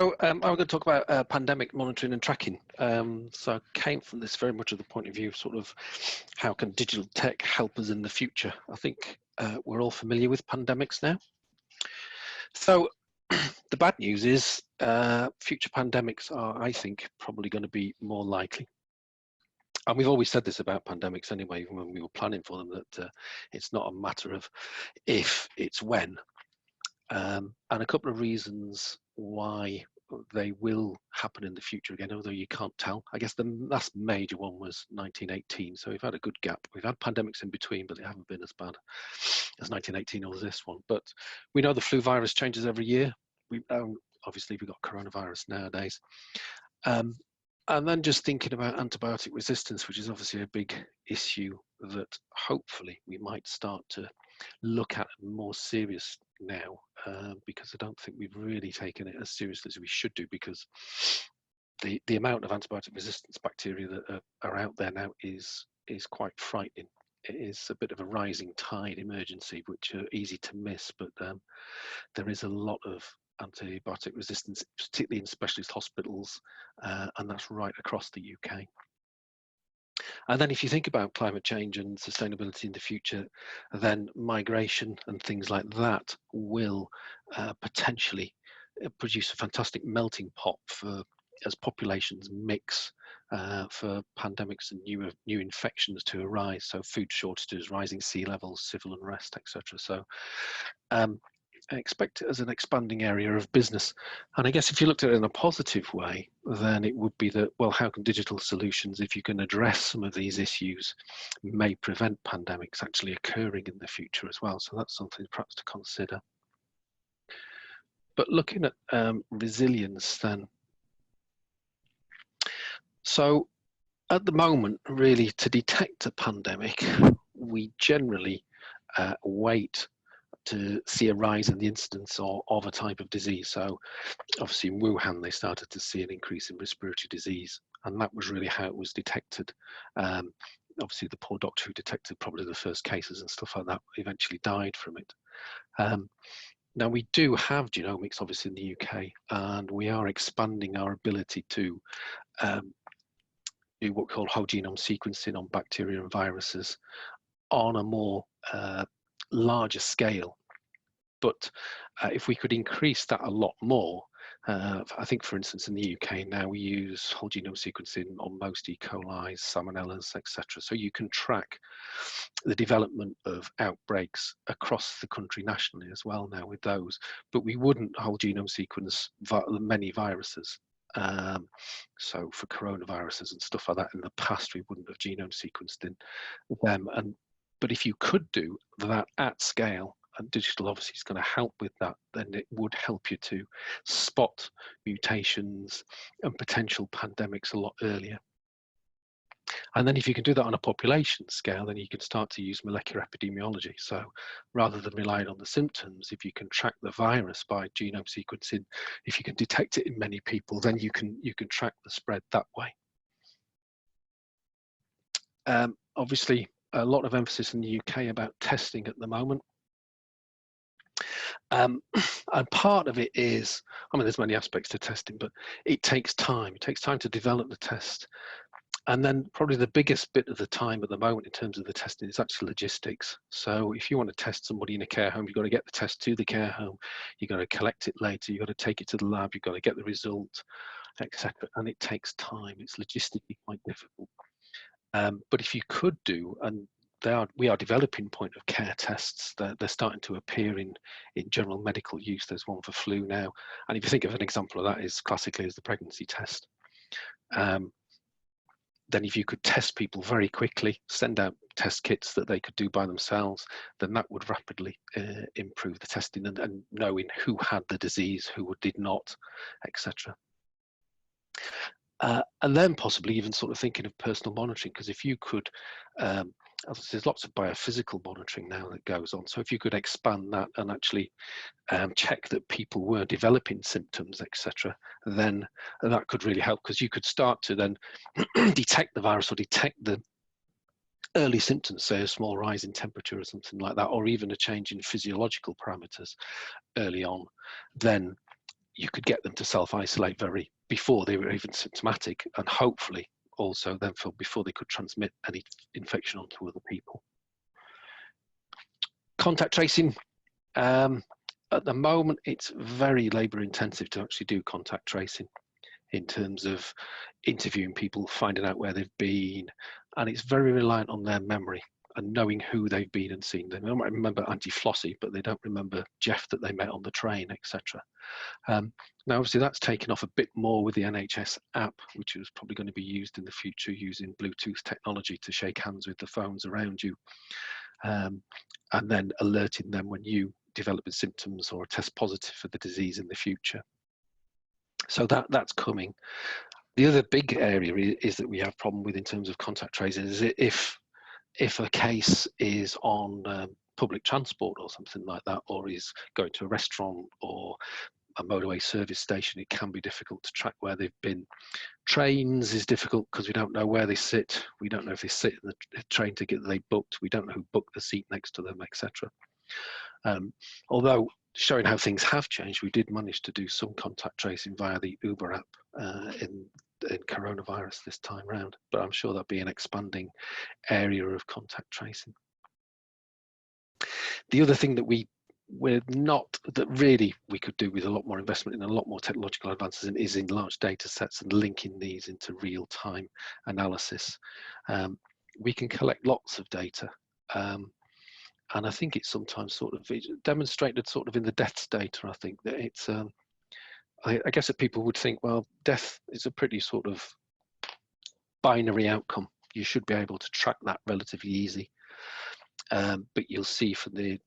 I'm going to talk about pandemic monitoring and tracking. So I came from this very much of the point of view, sort of, how can digital tech help us in the future? I think we're all familiar with pandemics now. So the bad news is future pandemics are, I think, probably going to be more likely. And we've always said this about pandemics anyway, when we were planning for them, that it's not a matter of if, it's when. And a couple of reasons why they will happen in the future again, although you can't tell. I guess the last major one was 1918, so we've had a good gap. We've had pandemics in between, but they haven't been as bad as 1918 or this one. But we know the flu virus changes every year. Obviously we've got coronavirus nowadays. And then just thinking about antibiotic resistance, which is obviously a big issue that hopefully we might start to look at more serious now, because I don't think we've really taken it as seriously as we should do, because the amount of antibiotic resistance bacteria that are out there now is quite frightening. It is a bit of a rising tide emergency, which are easy to miss, but there is a lot of antibiotic resistance, particularly in specialist hospitals, and that's right across the UK. And then if you think about climate change and sustainability in the future, then migration and things like that will potentially produce a fantastic melting pot for, as populations mix, for pandemics and new infections to arise. So food shortages, rising sea levels, civil unrest, etc. So I expect it as an expanding area of business. And I guess if you looked at it in a positive way, then it would be that, well, how can digital solutions, if you can address some of these issues, may prevent pandemics actually occurring in the future as well. So that's something perhaps to consider. But looking at resilience then. So at the moment, really, to detect a pandemic, we generally wait to see a rise in the incidence of a type of disease. So obviously in Wuhan, they started to see an increase in respiratory disease, and that was really how it was detected. Obviously the poor doctor who detected probably the first cases and stuff like that eventually died from it. Now we do have genomics obviously in the UK, and we are expanding our ability to do what we call whole genome sequencing on bacteria and viruses on a more larger scale. But if we could increase that a lot more, I think, for instance, in the UK now we use whole genome sequencing on most E. coli, salmonellas, etc. So you can track the development of outbreaks across the country nationally as well now with those. But we wouldn't whole genome sequence many viruses. So for coronaviruses and stuff like that in the past, we wouldn't have genome sequenced in them. But if you could do that at scale, and digital obviously is going to help with that, then it would help you to spot mutations and potential pandemics a lot earlier. And then if you can do that on a population scale, then you can start to use molecular epidemiology. So rather than relying on the symptoms, if you can track the virus by genome sequencing, if you can detect it in many people, then you can track the spread that way. Obviously, a lot of emphasis in the UK about testing at the moment. And part of it is, I mean, there's many aspects to testing, but it takes time. It takes time to develop the test. And then probably the biggest bit of the time at the moment in terms of the testing is actually logistics. So if you want to test somebody in a care home, you've got to get the test to the care home, you've got to collect it later, you've got to take it to the lab, you've got to get the result, etc. And it takes time. It's logistically quite difficult. But if you could do, and we are developing point of care tests. They're starting to appear in general medical use. There's one for flu now. And if you think of an example of that is classically as the pregnancy test. Then if you could test people very quickly, send out test kits that they could do by themselves, then that would rapidly improve the testing and knowing who had the disease, who did not, etc. And then possibly even sort of thinking of personal monitoring, because if you could, there's lots of biophysical monitoring now that goes on. So if you could expand that and actually check that people were developing symptoms, etc., then that could really help, because you could start to then detect the virus or detect the early symptoms, say a small rise in temperature or something like that, or even a change in physiological parameters early on. Then you could get them to self-isolate before they were even symptomatic, and hopefully also then before they could transmit any infection onto other people. Contact tracing, at the moment it's very labour intensive to actually do contact tracing in terms of interviewing people, finding out where they've been, and it's very reliant on their memory and knowing who they've been and seen. They might remember Auntie Flossie, but they don't remember Jeff that they met on the train, etc. Now, obviously, that's taken off a bit more with the NHS app, which is probably going to be used in the future using Bluetooth technology to shake hands with the phones around you, and then alerting them when you develop symptoms or test positive for the disease in the future. So that's coming. The other big area is that we have problem with in terms of contact tracing is if a case is on public transport or something like that, or is going to a restaurant or a motorway service station, it can be difficult to track where they've been. Trains is difficult because we don't know where they sit. We don't know if they sit in the train ticket that they booked. We don't know who booked the seat next to them, etc. Although showing how things have changed, we did manage to do some contact tracing via the Uber app in coronavirus this time round, but I'm sure that'll be an expanding area of contact tracing. The other thing that that really we could do with a lot more investment in a lot more technological advances is in large data sets and linking these into real-time analysis. We can collect lots of data, and I think it's sometimes it's demonstrated in the deaths data. I think that it's I guess that people would think, well, death is a pretty binary outcome. You should be able to track that relatively easy. But you'll see from the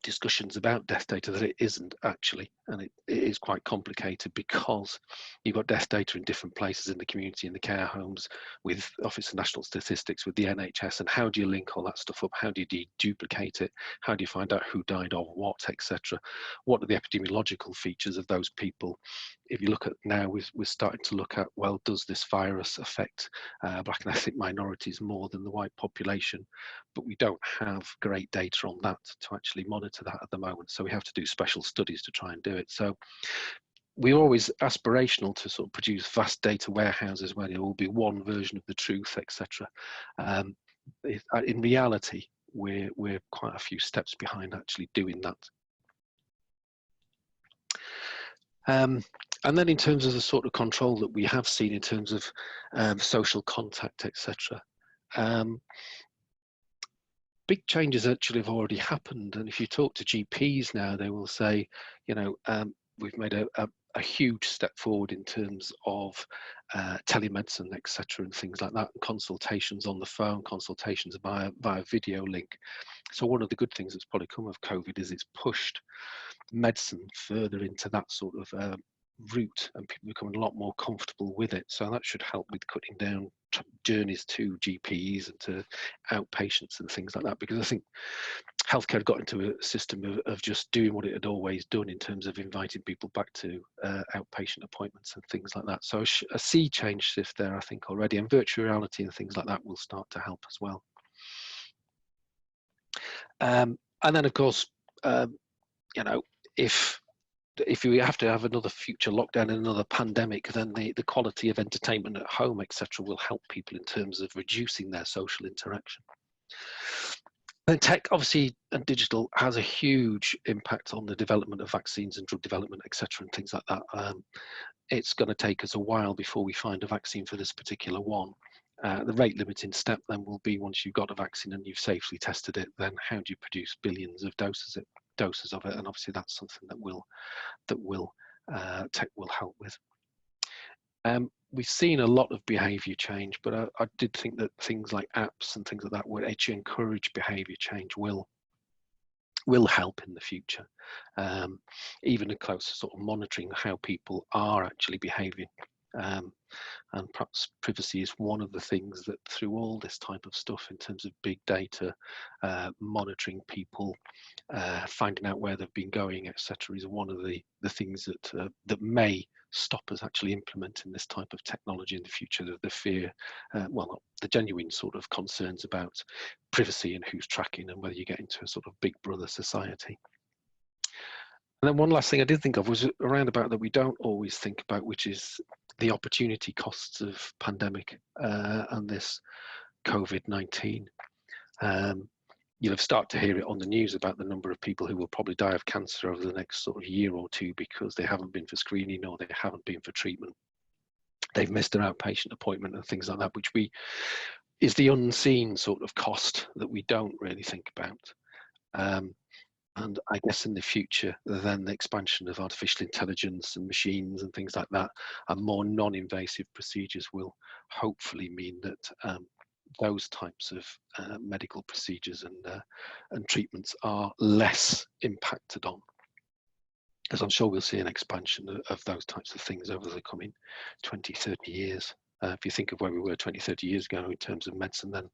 discussions about death data that it isn't actually, and it is quite complicated because you've got death data in different places in the community, in the care homes, with Office of National Statistics, with the NHS, and how do you link all that stuff up? How do you duplicate it? How do you find out who died of what, etc.? What are the epidemiological features of those people? If you look at now, we're starting to look at, well, does this virus affect black and ethnic minorities more than the white population? But we don't have great data on that to actually monitor that at the moment. So we have to do special studies to try and do it. So we're always aspirational to produce vast data warehouses where there will be one version of the truth, etc. In reality, we're quite a few steps behind actually doing that. And then in terms of the control that we have seen in terms of social contact, etc. Big changes actually have already happened, and if you talk to GPs now, they will say, we've made a huge step forward in terms of telemedicine, etc., and things like that, and consultations on the phone, consultations via video link. So one of the good things that's probably come of COVID is it's pushed medicine further into that route, and people becoming a lot more comfortable with it. So that should help with cutting down journeys to GPs and to outpatients and things like that, because I think healthcare got into a system of just doing what it had always done in terms of inviting people back to outpatient appointments and things like that. So a sea change shift there, I think, already, and virtual reality and things like that will start to help as well. And then, of course, if we have to have another future lockdown and another pandemic, then the quality of entertainment at home, etc., will help people in terms of reducing their social interaction. And tech, obviously, and digital has a huge impact on the development of vaccines and drug development, etc., and things like that. It's going to take us a while before we find a vaccine for this particular one. The rate limiting step then will be, once you've got a vaccine and you've safely tested it, then how do you produce billions of doses of it? And obviously that's something that tech will help with. We've seen a lot of behaviour change, but I did think that things like apps and things like that would actually encourage behaviour change will help in the future. Even a closer monitoring how people are actually behaving. And perhaps privacy is one of the things that, through all this type of stuff in terms of big data, monitoring people, finding out where they've been going, etc., is one of the things that may stop us actually implementing this type of technology in the future. The fear, the genuine concerns about privacy and who's tracking and whether you get into a big brother society. And then one last thing I did think of was around about that we don't always think about, which is the opportunity costs of pandemic and this COVID-19. You'll have started to hear it on the news about the number of people who will probably die of cancer over the next sort of year or two because they haven't been for screening or they haven't been for treatment. They've missed their outpatient appointment and things like that, which is the unseen sort of cost that we don't really think about. And I guess in the future, then the expansion of artificial intelligence and machines and things like that, and more non-invasive procedures will hopefully mean that those types of medical procedures and treatments are less impacted on. Because I'm sure we'll see an expansion of those types of things over the coming 20, 30 years. If you think of where we were 20, 30 years ago in terms of medicine, then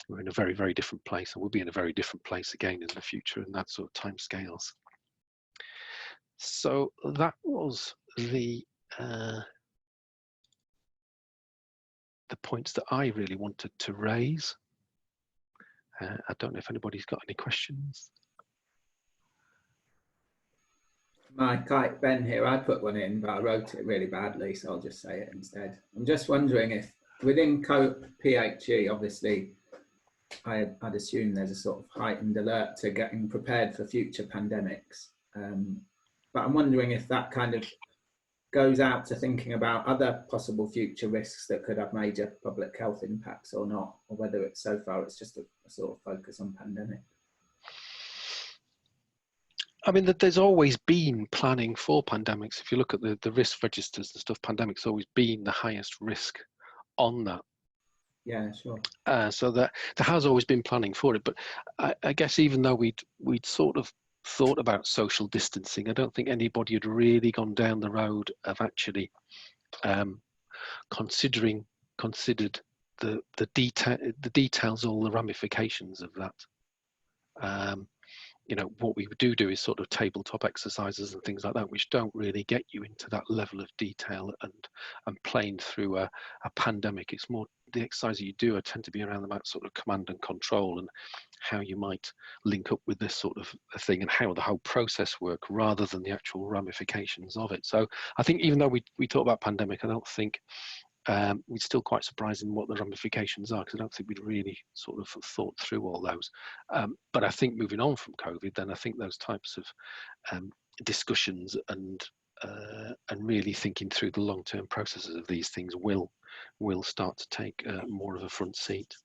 we're in a very, very different place, and we'll be in a very different place again in the future in that sort of time scales. So that was the points that I really wanted to raise. I don't know if anybody's got any questions. Mike, Ben here, I put one in, but I wrote it really badly, so I'll just say it instead. I'm just wondering if within COPE PHE, obviously, I'd assume there's a sort of heightened alert to getting prepared for future pandemics. But I'm wondering if that kind of goes out to thinking about other possible future risks that could have major public health impacts or not, or whether it's so far it's just a sort of focus on pandemic. I mean, there's always been planning for pandemics. If you look at the risk registers and stuff, pandemics always been the highest risk on that. Yeah, sure. So that there has always been planning for it. But I guess even though we'd sort of thought about social distancing, I don't think anybody had really gone down the road of actually considered the details, all the ramifications of that. You know, what we do is sort of tabletop exercises and things like that, which don't really get you into that level of detail and playing through a pandemic. It's more the exercises you do tend to be around about sort of command and control and how you might link up with this sort of thing and how the whole process work rather than the actual ramifications of it. So I think even though we talk about pandemic, I don't think we're still quite surprised in what the ramifications are, because I don't think we'd really sort of thought through all those. But I think moving on from COVID, then I think those types of discussions and really thinking through the long-term processes of these things will start to take more of a front seat.